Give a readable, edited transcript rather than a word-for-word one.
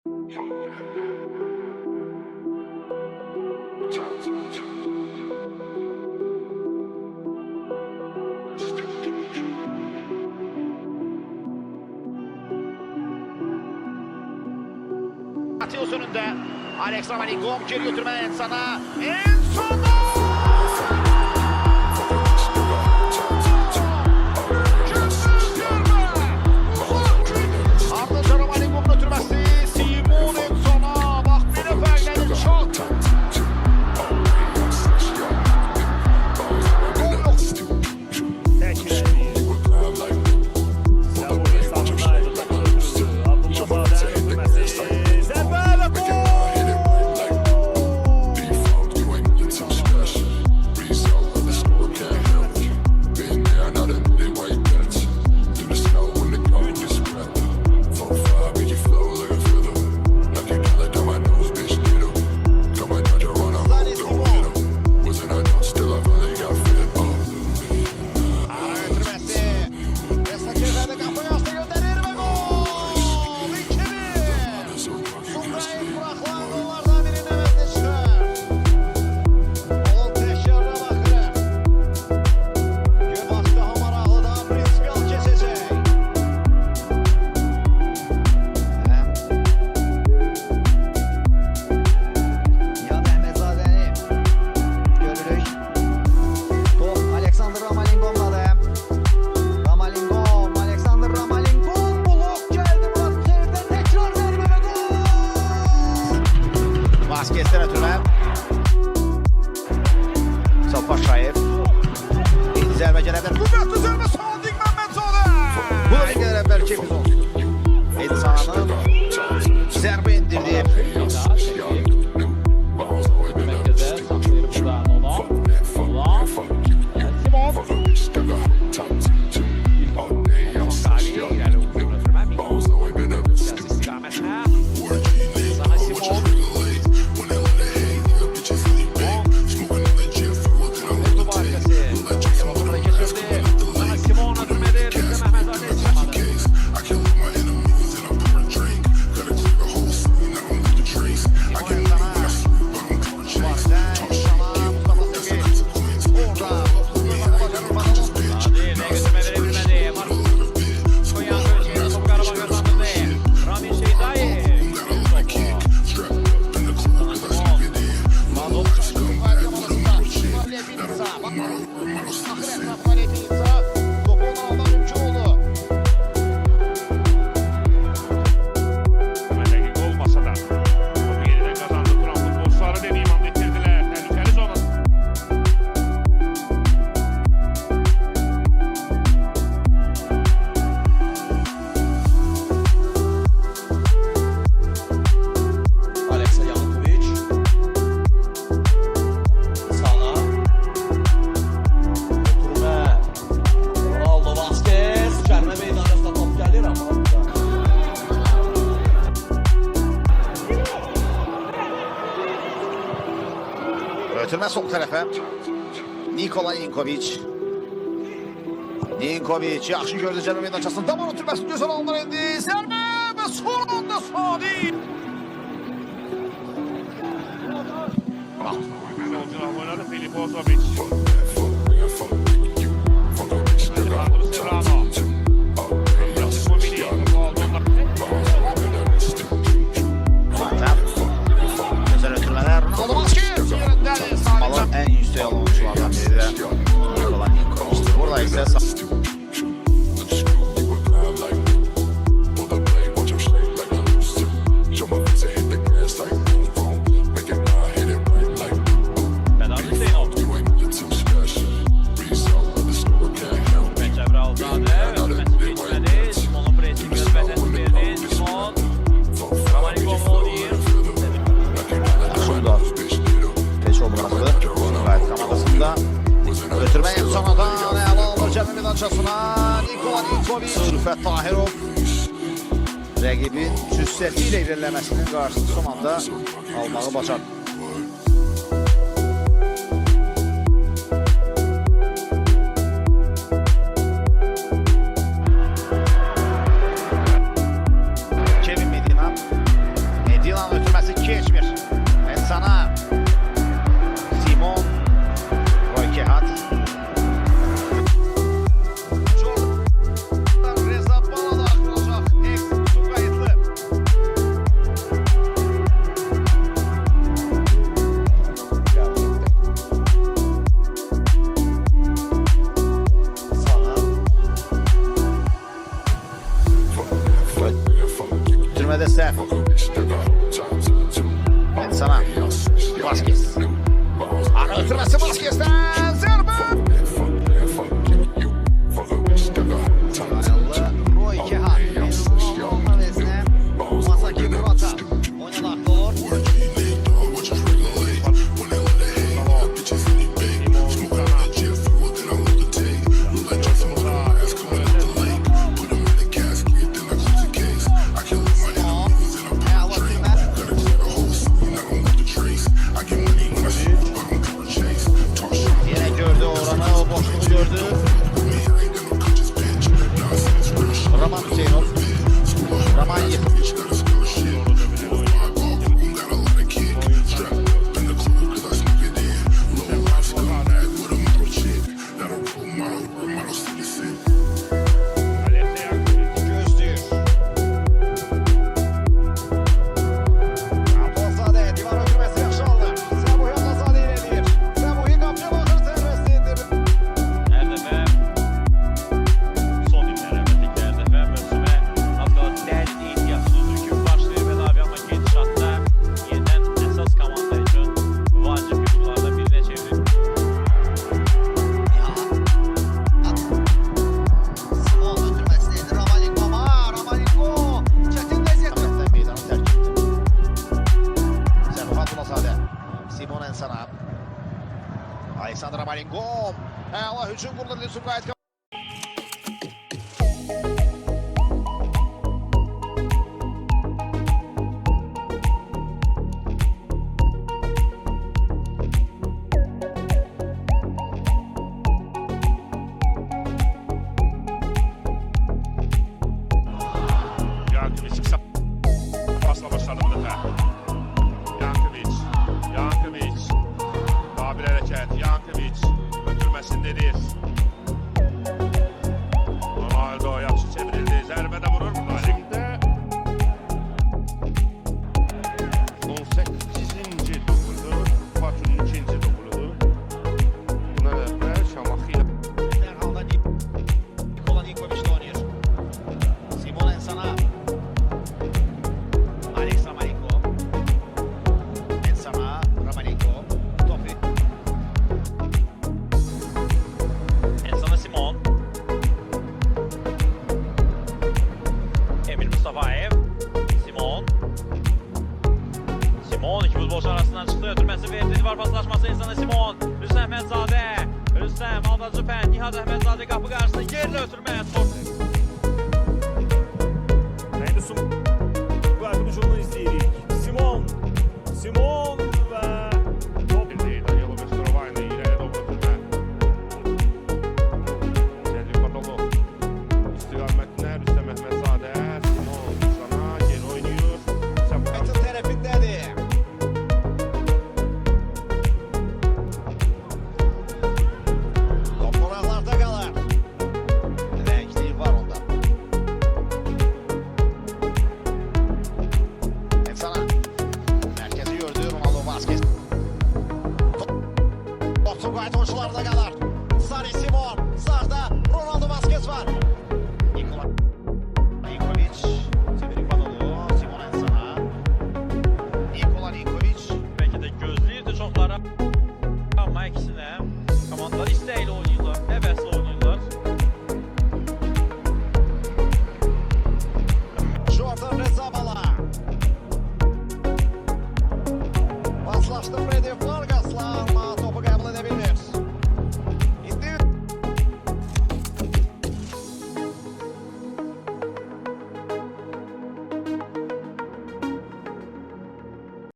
Atıyoruz önünde. Alex Ramalingom geri götürmeden Enson'a. Enson'a! Ardınca Ramalingom'un ötürmesi. Simon Enson'a. Bak beni fərqlədir çok. Vazquez'den ötürmə. Paşayev. İndi zərbə gələ bilər. Qüvvətli zərbə Sadiq Məmmədzadə. Bu da gələ bəlkə epizod. Enson'un zərbə indirdi. Ötürmə sol tərəfə. Nikola Ninkovic. Ninkovic yaxşı gördü cəbə meydançasını. Daman ötürməsi gözəl alınır indi. Zərbə və son anda Sadiq. Solcular oynadı Filip Ozovic. Güzel ötürmələr. Ronaldo Vazquez yerindədir. Malın ən yüksək oyunculardan biri də Nikola Ninkovic. Burada isə ötürmə Enson'dan əla alır cəbə meydançasına. Nikola Ninkovic. Rüfət Tahirov rəqibin cüssəti ilə irəliləməsinin qarşısını son anda almağı bacardı. Ötürmede Steph. Sana. Vasquez. Ara ötürmesi Vasquez'den. Zerbe. Roy Kehan. Ronaldo vezne. Masaki Murata. Oynadı Akdolor. Raman Hüseyinov. Ramanyev. Gözlüyor. Abdülzade divar ötürmesi yaxşı aldı. Səbuhi Abdülzade ilerleyir. Səbuhi qapıya baxır, sərbəst edir. Hər dəfə son illər əlbəttə hər dəfə mövsümə Abdullah dərin ehtiyatsız hücum başlayır və Davi amma gedişatda yenidən əsas komanda üçün vacib figurlardan birinə çevrilir. Simon ötürməsini edir Ramalinko'ma. Ramalinko çətin vəziyyətdə meydanı tərk etdi. Səbuhi Abdülzadə. Simon Ensana. Alexander Ramalinko. Əla hücum qurdu Sumqayıt. Yankovic kısa pasla başladı bu defa. Yankovic. Qabil hərəkət. Yankovic ötürməsindedir. Ronaldo yaxşı çevrildi. Zərbə də vurur. Müdaxilə. 18-ci topudur. Fatih'in 2-ci topudur. Buna da Şamaxı ilə Dərhalda Nikola Nikovic oynayır. Simon Ensana. Alex Ramalinko. Ensana. Ramalinko. Tofi. Ensana Simon. Emil Mustafaev. Simon. Simon iki futbolcu arasından çıxdı. Ötürməsi verdi. Divar paslaşması Ensana Simon. Rüstəm Əhmədzadə. Rüstəm Aldacı Pən. Nihat Əhmədzadə qapı qarşısında yerlə ötürmə. Neydi bu yardımcılığını izleyirik. Simon ve top. Danilo Bestrovayni ileri doğru ötürmə. Cəlil Patolu. İstiqamətlə Rüstəm Əhmədzadə. Simon sana geri oynuyor. Metin tərəfindədir. Top qonaqlarda qalır. Rəngli var onda. Ensana. Mərkəzi gördü Ronaldo Vasquez. Top Sumqayıt oyunçuları.